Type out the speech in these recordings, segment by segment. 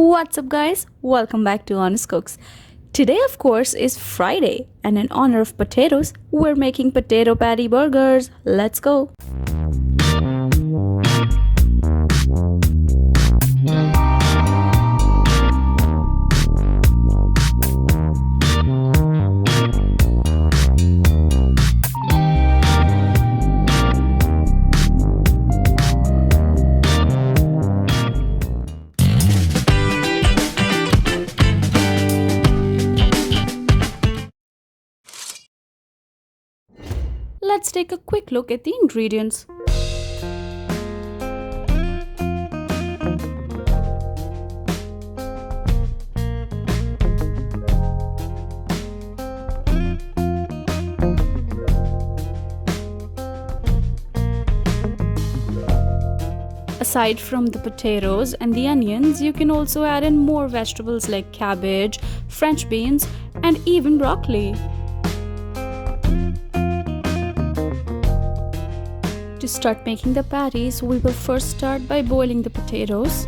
What's up, guys? Welcome back to Honest Cooks. Today, of course, is Friday, and in honor of potatoes, we're making potato patty burgers. Let's go! Let's take a quick look at the ingredients. Aside from the potatoes and the onions, you can also add in more vegetables like cabbage, French beans, and even broccoli. To start making the patties, we will first start by boiling the potatoes.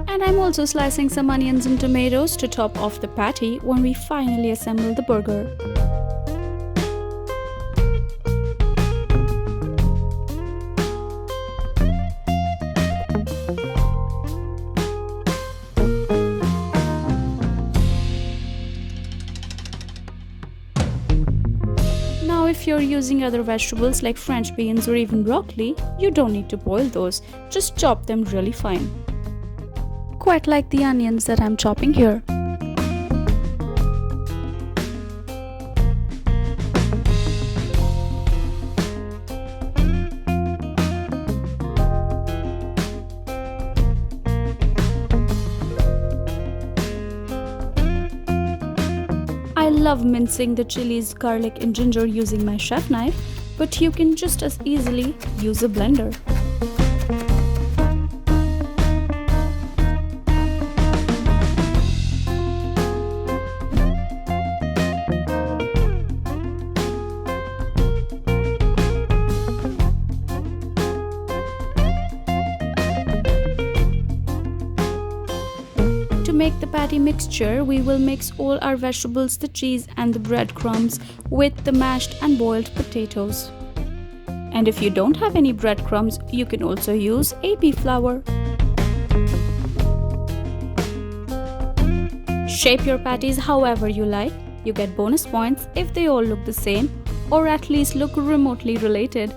And I'm also slicing some onions and tomatoes to top off the patty when we finally assemble the burger. Now, if you're using other vegetables like French beans or even broccoli, you don't need to boil those, just chop them really fine. Quite like the onions that I'm chopping here. I love mincing the chilies, garlic and ginger using my chef knife, but you can just as easily use a blender. To make the patty mixture, we will mix all our vegetables, the cheese and the breadcrumbs with the mashed and boiled potatoes. And if you don't have any breadcrumbs, you can also use AP flour. Shape your patties however you like. You get bonus points if they all look the same or at least look remotely related.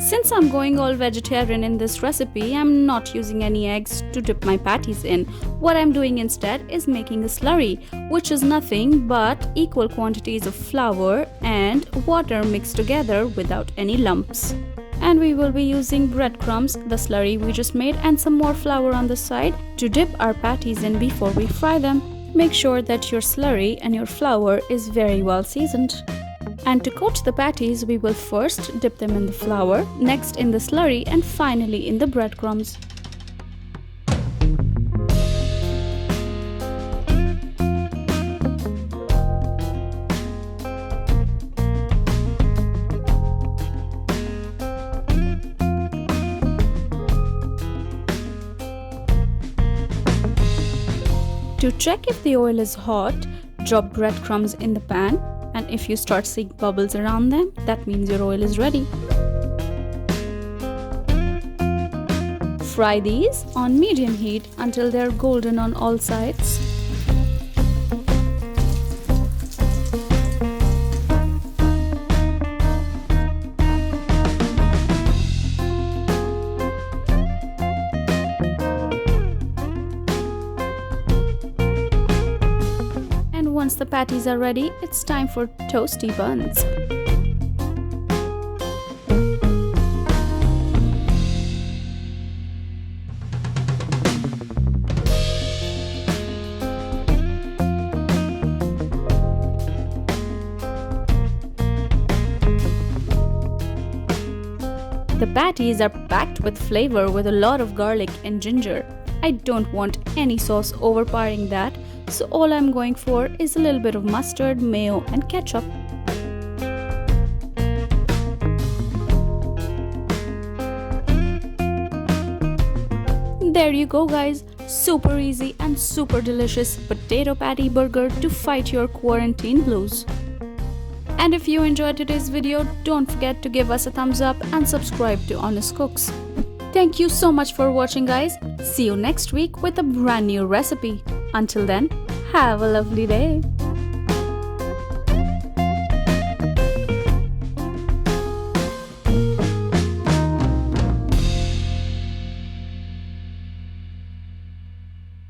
Since I'm going all vegetarian in this recipe, I'm not using any eggs to dip my patties in. What I'm doing instead is making a slurry, which is nothing but equal quantities of flour and water mixed together without any lumps. And we will be using breadcrumbs, the slurry we just made, and some more flour on the side to dip our patties in before we fry them. Make sure that your slurry and your flour is very well seasoned. And to coat the patties, we will first dip them in the flour, next in the slurry, and finally in the breadcrumbs. To check if the oil is hot, drop breadcrumbs in the pan. And if you start seeing bubbles around them, that means your oil is ready. Fry these on medium heat until they're golden on all sides. Once the patties are ready, it's time for toasty buns. The patties are packed with flavor with a lot of garlic and ginger. I don't want any sauce overpowering that, so all I'm going for is a little bit of mustard, mayo and ketchup. there you go guys, super easy and super delicious potato patty burger to fight your quarantine blues. And if you enjoyed today's video, don't forget to give us a thumbs up and subscribe to Honest Cooks. Thank you so much for watching guys. See you next week with a brand new recipe. Until then, have a lovely day.